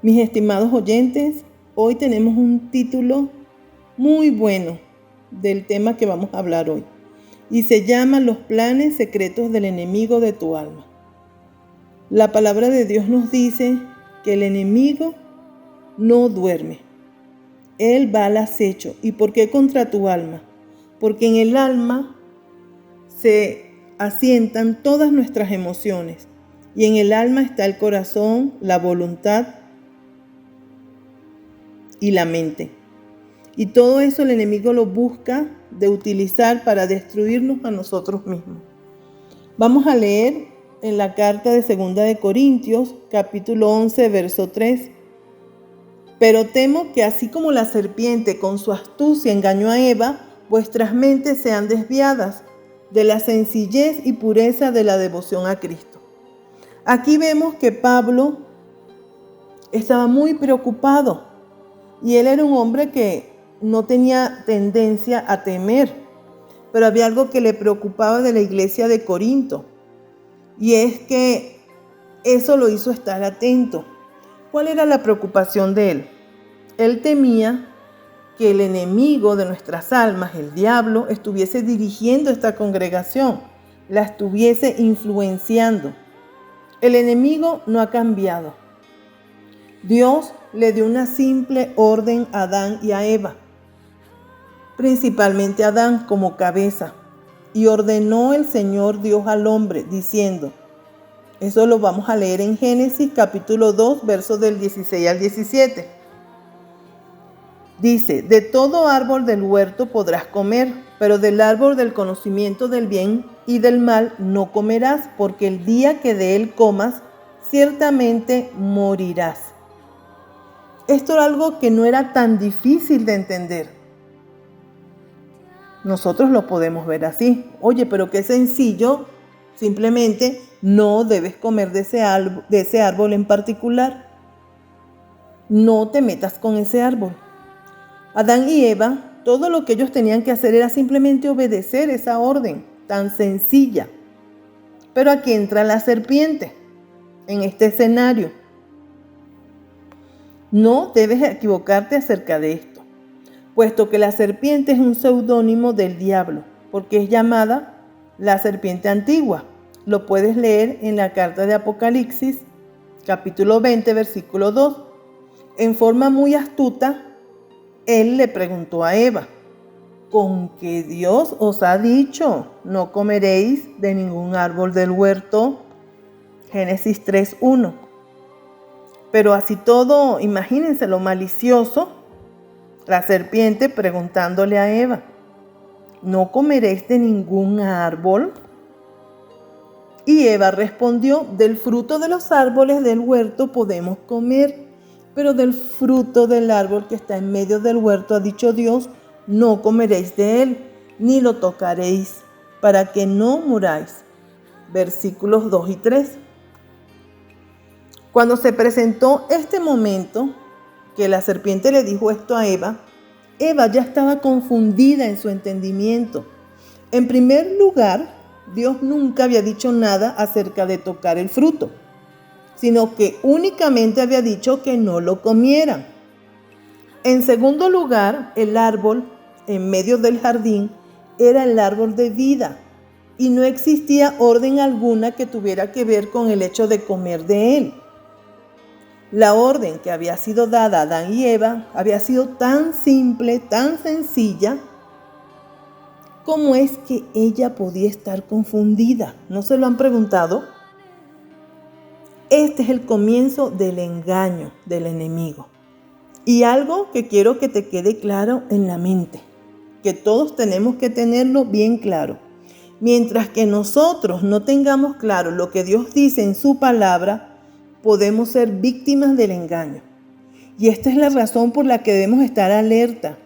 Mis estimados oyentes, hoy tenemos un título muy bueno del tema que vamos a hablar hoy y se llama Los planes secretos del enemigo de tu alma. La palabra de Dios nos dice que el enemigo no duerme. Él va al acecho. ¿Y por qué contra tu alma? Porque en el alma se asientan todas nuestras emociones y en el alma está el corazón, la voluntad y la mente. Y todo eso el enemigo lo busca de utilizar para destruirnos a nosotros mismos. Vamos a leer en la carta de 2 de Corintios, capítulo 11, verso 3. Pero temo que así como la serpiente con su astucia engañó a Eva, vuestras mentes sean desviadas de la sencillez y pureza de la devoción a Cristo. Aquí vemos que Pablo estaba muy preocupado y él era un hombre que no tenía tendencia a temer, pero había algo que le preocupaba de la iglesia de Corinto y es que eso lo hizo estar atento. ¿Cuál era la preocupación de él? Él temía que el enemigo de nuestras almas, el diablo, estuviese dirigiendo esta congregación, la estuviese influenciando. El enemigo no ha cambiado. Dios le dio una simple orden a Adán y a Eva, principalmente a Adán como cabeza, y ordenó el Señor Dios al hombre diciendo, eso lo vamos a leer en Génesis capítulo 2, versos del 16 al 17. Dice, de todo árbol del huerto podrás comer, pero del árbol del conocimiento del bien y del mal no comerás, porque el día que de él comas, ciertamente morirás. Esto era algo que no era tan difícil de entender. Nosotros lo podemos ver así. Oye, pero qué sencillo, simplemente no debes comer de ese árbol en particular. No te metas con ese árbol. Adán y Eva, todo lo que ellos tenían que hacer era simplemente obedecer esa orden tan sencilla. Pero aquí entra la serpiente en este escenario. No debes equivocarte acerca de esto, puesto que la serpiente es un seudónimo del diablo, porque es llamada la serpiente antigua. Lo puedes leer en la carta de Apocalipsis, capítulo 20, versículo 2. En forma muy astuta, él le preguntó a Eva, ¿con qué Dios os ha dicho? No comeréis de ningún árbol del huerto. Génesis 3:1. Pero así todo, imagínense lo malicioso, la serpiente preguntándole a Eva, ¿no comeréis de ningún árbol? Y Eva respondió, del fruto de los árboles del huerto podemos comer, pero del fruto del árbol que está en medio del huerto ha dicho Dios, no comeréis de él, ni lo tocaréis, para que no muráis. Versículos 2 y 3. Cuando se presentó este momento, que la serpiente le dijo esto a Eva, Eva ya estaba confundida en su entendimiento. En primer lugar, Dios nunca había dicho nada acerca de tocar el fruto, sino que únicamente había dicho que no lo comieran. En segundo lugar, el árbol en medio del jardín era el árbol de vida y no existía orden alguna que tuviera que ver con el hecho de comer de él. La orden que había sido dada a Adán y Eva había sido tan simple, tan sencilla. ¿Cómo es que ella podía estar confundida? ¿No se lo han preguntado? Este es el comienzo del engaño del enemigo. Y algo que quiero que te quede claro en la mente, que todos tenemos que tenerlo bien claro. Mientras que nosotros no tengamos claro lo que Dios dice en su palabra, podemos ser víctimas del engaño. Y esta es la razón por la que debemos estar alerta,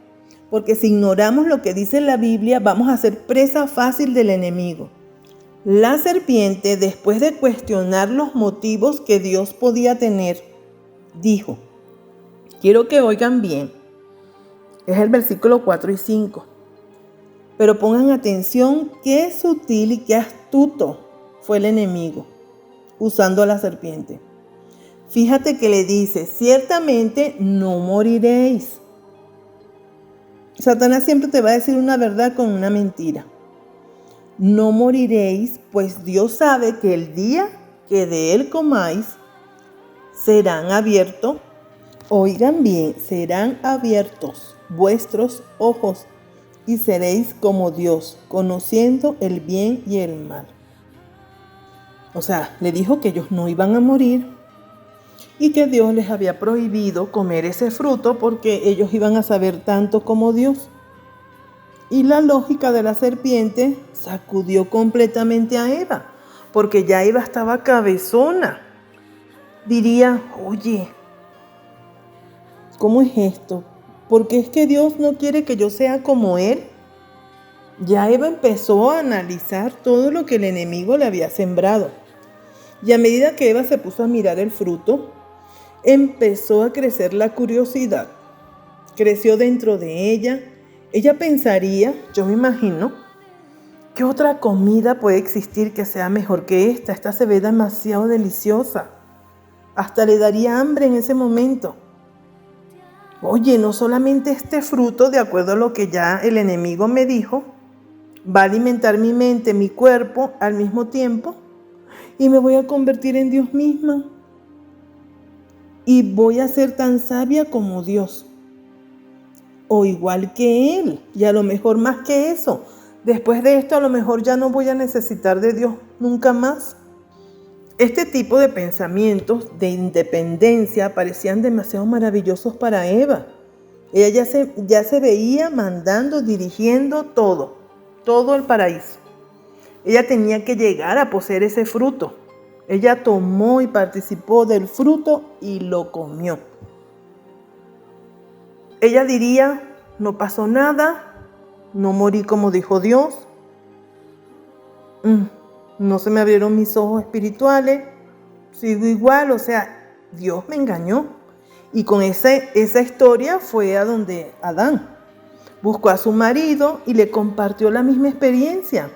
porque si ignoramos lo que dice la Biblia, vamos a ser presa fácil del enemigo. La serpiente, después de cuestionar los motivos que Dios podía tener, dijo, quiero que oigan bien, es el versículo 4 y 5, pero pongan atención qué sutil y qué astuto fue el enemigo usando a la serpiente. Fíjate que le dice, ciertamente no moriréis. Satanás siempre te va a decir una verdad con una mentira. No moriréis, pues Dios sabe que el día que de él comáis, serán abiertos, oigan bien, serán abiertos vuestros ojos y seréis como Dios, conociendo el bien y el mal. O sea, le dijo que ellos no iban a morir y que Dios les había prohibido comer ese fruto porque ellos iban a saber tanto como Dios. Y la lógica de la serpiente sacudió completamente a Eva, porque ya Eva estaba cabezona. Diría, oye, ¿cómo es esto? ¿Por qué es que Dios no quiere que yo sea como Él? Ya Eva empezó a analizar todo lo que el enemigo le había sembrado. Y a medida que Eva se puso a mirar el fruto, empezó a crecer la curiosidad. Creció dentro de ella. Ella pensaría, yo me imagino, ¿qué otra comida puede existir que sea mejor que esta? Esta se ve demasiado deliciosa. Hasta le daría hambre en ese momento. Oye, no solamente este fruto, de acuerdo a lo que ya el enemigo me dijo, va a alimentar mi mente, mi cuerpo al mismo tiempo, y me voy a convertir en Dios misma. Y voy a ser tan sabia como Dios. O igual que Él. Y a lo mejor más que eso. Después de esto a lo mejor ya no voy a necesitar de Dios nunca más. Este tipo de pensamientos de independencia parecían demasiado maravillosos para Eva. Ella ya se veía mandando, dirigiendo todo el paraíso. Ella tenía que llegar a poseer ese fruto. Ella tomó y participó del fruto y lo comió. Ella diría, no pasó nada, no morí como dijo Dios, no se me abrieron mis ojos espirituales, sigo igual, o sea, Dios me engañó. Y con esa historia fue a donde Adán buscó a su marido y le compartió la misma experiencia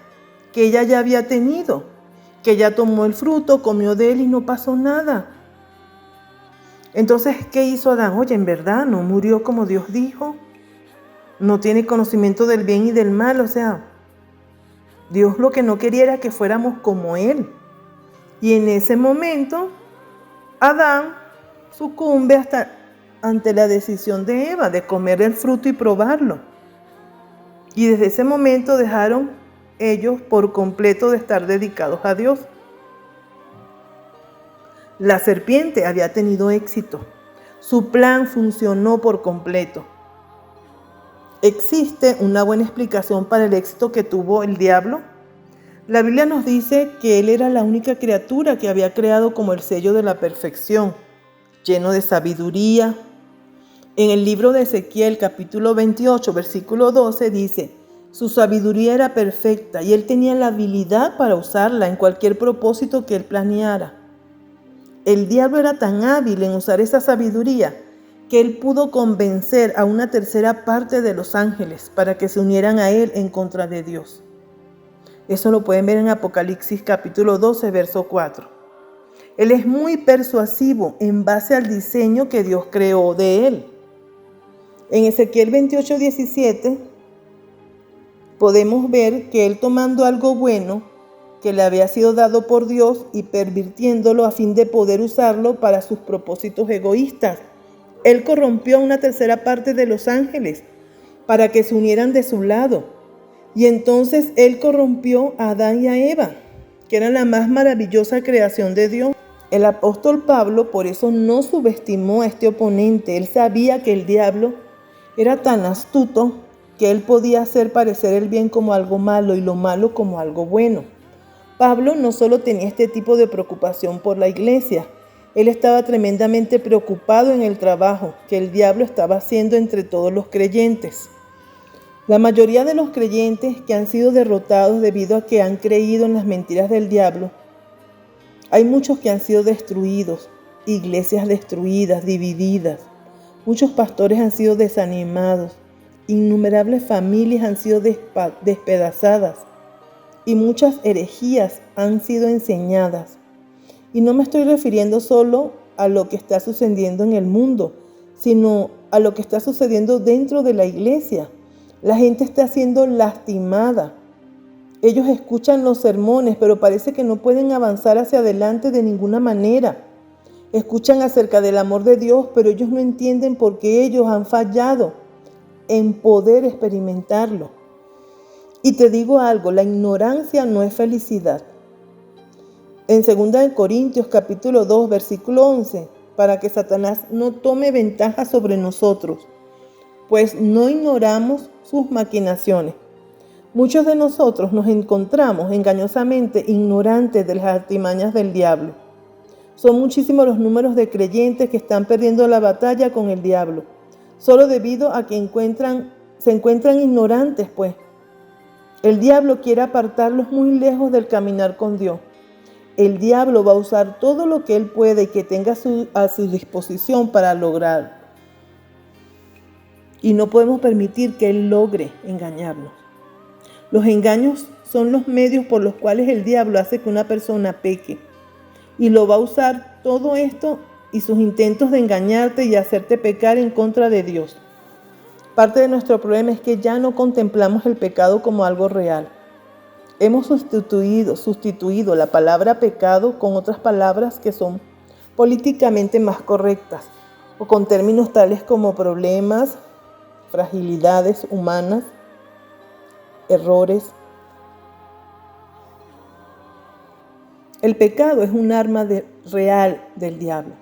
que ella ya había tenido, que ella tomó el fruto, comió de él y no pasó nada. Entonces, ¿qué hizo Adán? Oye, en verdad no murió como Dios dijo, no tiene conocimiento del bien y del mal, o sea, Dios lo que no quería era que fuéramos como Él. Y en ese momento, Adán sucumbe ante la decisión de Eva de comer el fruto y probarlo. Y desde ese momento dejaron ellos por completo de estar dedicados a Dios. La serpiente había tenido éxito. Su plan funcionó por completo. ¿Existe una buena explicación para el éxito que tuvo el diablo? La Biblia nos dice que él era la única criatura que había creado como el sello de la perfección, lleno de sabiduría. En el libro de Ezequiel, capítulo 28, versículo 12, dice, su sabiduría era perfecta y él tenía la habilidad para usarla en cualquier propósito que él planeara. El diablo era tan hábil en usar esa sabiduría que él pudo convencer a una tercera parte de los ángeles para que se unieran a él en contra de Dios. Eso lo pueden ver en Apocalipsis capítulo 12, verso 4. Él es muy persuasivo en base al diseño que Dios creó de él. En Ezequiel 28, 17 podemos ver que él, tomando algo bueno que le había sido dado por Dios y pervirtiéndolo a fin de poder usarlo para sus propósitos egoístas, él corrompió a una tercera parte de los ángeles para que se unieran de su lado. Y entonces él corrompió a Adán y a Eva, que eran la más maravillosa creación de Dios. El apóstol Pablo por eso no subestimó a este oponente. Él sabía que el diablo era tan astuto que él podía hacer parecer el bien como algo malo y lo malo como algo bueno. Pablo no solo tenía este tipo de preocupación por la iglesia, él estaba tremendamente preocupado en el trabajo que el diablo estaba haciendo entre todos los creyentes. La mayoría de los creyentes que han sido derrotados debido a que han creído en las mentiras del diablo, hay muchos que han sido destruidos, iglesias destruidas, divididas, muchos pastores han sido desanimados, innumerables familias han sido despedazadas y muchas herejías han sido enseñadas. Y no me estoy refiriendo solo a lo que está sucediendo en el mundo, sino a lo que está sucediendo dentro de la iglesia. La gente está siendo lastimada. Ellos escuchan los sermones, pero parece que no pueden avanzar hacia adelante de ninguna manera. Escuchan acerca del amor de Dios, pero ellos no entienden por qué ellos han fallado en poder experimentarlo. Y te digo algo, la ignorancia no es felicidad. En 2 Corintios capítulo 2, versículo 11, para que Satanás no tome ventaja sobre nosotros, pues no ignoramos sus maquinaciones. Muchos de nosotros nos encontramos engañosamente ignorantes de las artimañas del diablo. Son muchísimos los números de creyentes que están perdiendo la batalla con el diablo, solo debido a que se encuentran ignorantes, pues. El diablo quiere apartarlos muy lejos del caminar con Dios. El diablo va a usar todo lo que él puede y que tenga a su disposición para lograrlo. Y no podemos permitir que él logre engañarnos. Los engaños son los medios por los cuales el diablo hace que una persona peque. Y lo va a usar todo esto y sus intentos de engañarte y hacerte pecar en contra de Dios. Parte de nuestro problema es que ya no contemplamos el pecado como algo real. Hemos sustituido la palabra pecado con otras palabras que son políticamente más correctas, o con términos tales como problemas, fragilidades humanas, errores. El pecado es un arma real del diablo.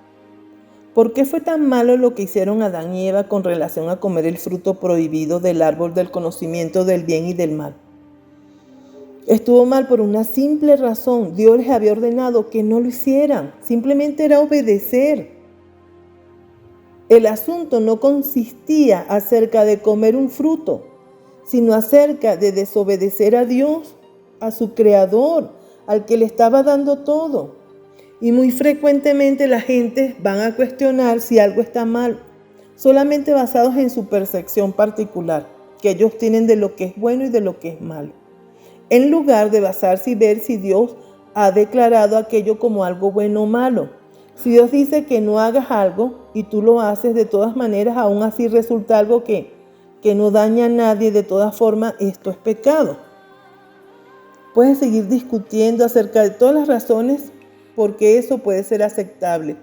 ¿Por qué fue tan malo lo que hicieron Adán y Eva con relación a comer el fruto prohibido del árbol del conocimiento del bien y del mal? Estuvo mal por una simple razón. Dios les había ordenado que no lo hicieran. Simplemente era obedecer. El asunto no consistía acerca de comer un fruto, sino acerca de desobedecer a Dios, a su Creador, al que le estaba dando todo. Y muy frecuentemente la gente van a cuestionar si algo está mal, solamente basados en su percepción particular que ellos tienen de lo que es bueno y de lo que es malo, en lugar de basarse y ver si Dios ha declarado aquello como algo bueno o malo. Si Dios dice que no hagas algo y tú lo haces, de todas maneras, aún así resulta algo que no daña a nadie, de todas formas, esto es pecado. Puedes seguir discutiendo acerca de todas las razones porque eso puede ser aceptable.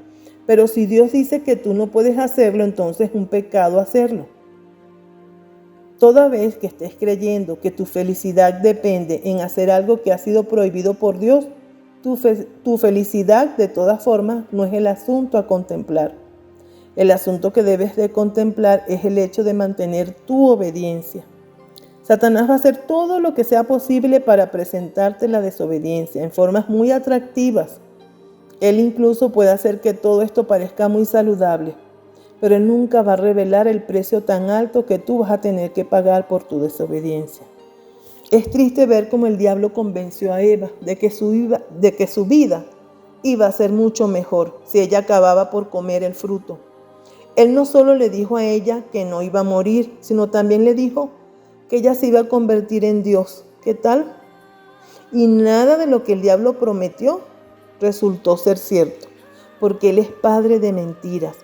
Pero si Dios dice que tú no puedes hacerlo, entonces es un pecado hacerlo. Toda vez que estés creyendo que tu felicidad depende en hacer algo que ha sido prohibido por Dios, tu felicidad de todas formas no es el asunto a contemplar. El asunto que debes de contemplar es el hecho de mantener tu obediencia. Satanás va a hacer todo lo que sea posible para presentarte la desobediencia en formas muy atractivas. Él incluso puede hacer que todo esto parezca muy saludable, pero él nunca va a revelar el precio tan alto que tú vas a tener que pagar por tu desobediencia. Es triste ver cómo el diablo convenció a Eva de que su vida iba a ser mucho mejor si ella acababa por comer el fruto. Él no solo le dijo a ella que no iba a morir, sino también le dijo que ella se iba a convertir en Dios. ¿Qué tal? Y nada de lo que el diablo prometió resultó ser cierto, porque él es padre de mentiras.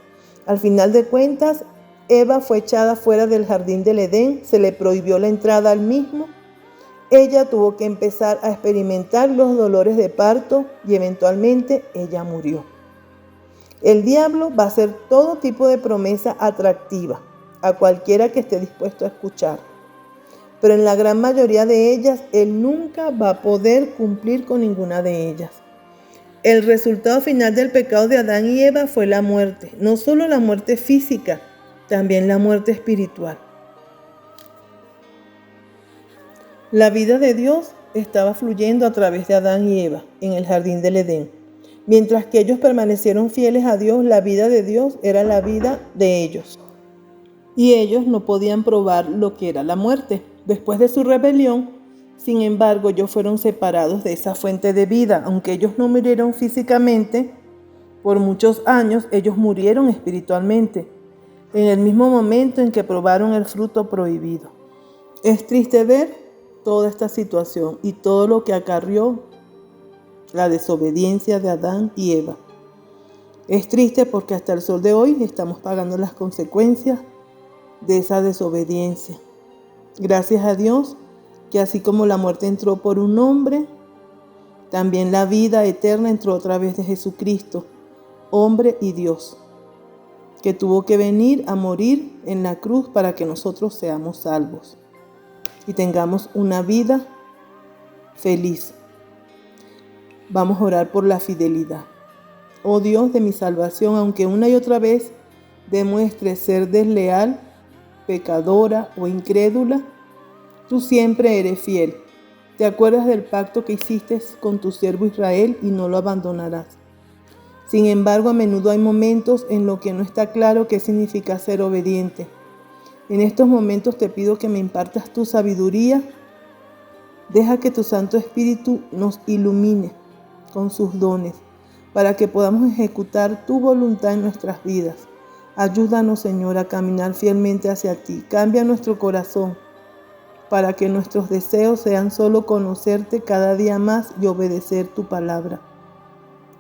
Al final de cuentas, Eva fue echada fuera del jardín del Edén, se le prohibió la entrada al mismo. Ella tuvo que empezar a experimentar los dolores de parto y eventualmente ella murió. El diablo va a hacer todo tipo de promesa atractiva a cualquiera que esté dispuesto a escuchar, pero en la gran mayoría de ellas, él nunca va a poder cumplir con ninguna de ellas. El resultado final del pecado de Adán y Eva fue la muerte, no solo la muerte física, también la muerte espiritual. La vida de Dios estaba fluyendo a través de Adán y Eva en el jardín del Edén. Mientras que ellos permanecieron fieles a Dios, la vida de Dios era la vida de ellos. Y ellos no podían probar lo que era la muerte. Después de su rebelión, sin embargo, ellos fueron separados de esa fuente de vida. Aunque ellos no murieron físicamente, por muchos años ellos murieron espiritualmente, en el mismo momento en que probaron el fruto prohibido. Es triste ver toda esta situación y todo lo que acarrió la desobediencia de Adán y Eva. Es triste porque hasta el sol de hoy estamos pagando las consecuencias de esa desobediencia. Gracias a Dios que así como la muerte entró por un hombre, también la vida eterna entró a través de Jesucristo, hombre y Dios, que tuvo que venir a morir en la cruz para que nosotros seamos salvos y tengamos una vida feliz. Vamos a orar por la fidelidad. Oh Dios de mi salvación, aunque una y otra vez demuestre ser desleal, pecadora o incrédula, tú siempre eres fiel. Te acuerdas del pacto que hiciste con tu siervo Israel y no lo abandonarás. Sin embargo, a menudo hay momentos en los que no está claro qué significa ser obediente. En estos momentos te pido que me impartas tu sabiduría. Deja que tu Santo Espíritu nos ilumine con sus dones para que podamos ejecutar tu voluntad en nuestras vidas. Ayúdanos, Señor, a caminar fielmente hacia ti. Cambia nuestro corazón para que nuestros deseos sean solo conocerte cada día más y obedecer tu palabra.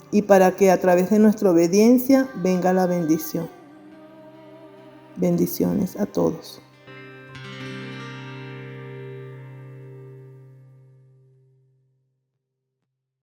Y para que a través de nuestra obediencia venga la bendición. Bendiciones a todos.